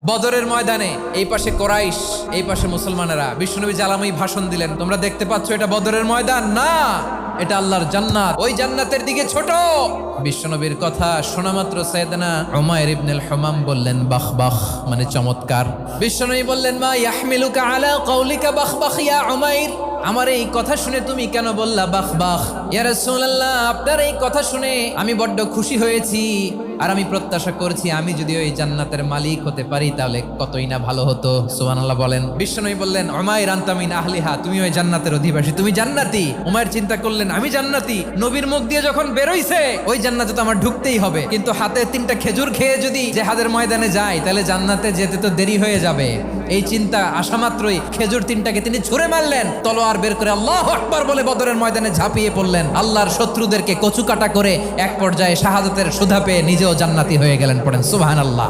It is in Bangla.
বদরের ময়দানে এই পাশে কোরাইশ, এই পাশে মুসলমানেরা। বিশ্বনবী জালাময়ী ভাষণ দিলেন, তোমরা দেখতে পাচ্ছ এটা বদরের ময়দান না, এটা আল্লাহর জান্নাত, ওই জান্নাতের দিকে ছোট। বিশ্বনবীর কথা শোনা মাত্র সাইয়েদনা উমাইর ইবনুল হুমাম বললেন বাখ বাখ, মানে চমৎকার। বিশ্বনবী বললেন মা ইয়াহমিলুকা আলা কওলিকা বাখ বাখ ইয়া উমাইর, আমার এই কথা শুনে তুমি কেন বললা বাখ বাখ? ইয়া রাসূলুল্লাহ, আপনার এই কথা শুনে আমি বড্ড খুশি হয়েছি, আর আমি প্রত্যাশা করছি আমি যদি ওই জান্নাতের মালিক হতে পারি তাহলে কতই না ভালো হতো। সুবহানাল্লাহ বলেন। বিশ্বনবী বললেন উমাইর আনতা মিন আহলিহা, তুমি ওই জান্নাতের অধিবাসী, তুমি জান্নাতি। উমাইর চিন্তা করলেন আমি জান্নাতি, নবীর মুখ দিয়ে যখন বেরোইছে ওই জান্নাতে তো আমার ঢুকতেই হবে, কিন্তু হাতে 3টা খেজুর খেয়ে যদি জেহাদের ময়দানে যাই তাহলে জান্নাতে যেতে তো দেরি হয়ে যাবে। এই চিন্তা আসা মাত্রই খেজুর 3টাকে তিনি ছুঁড়ে মারলেন, তলোয়ার বের করে আল্লাহু আকবার বলে বদরের ময়দানে ঝাঁপিয়ে পড়লেন। আল্লাহর শত্রুদেরকে কচুকাটা করে এক পর্যায়ে শাহাদাতের সুধা পেয়ে নিজেও জান্নাতি হয়ে গেলেন। পড়েন সুবহানাল্লাহ।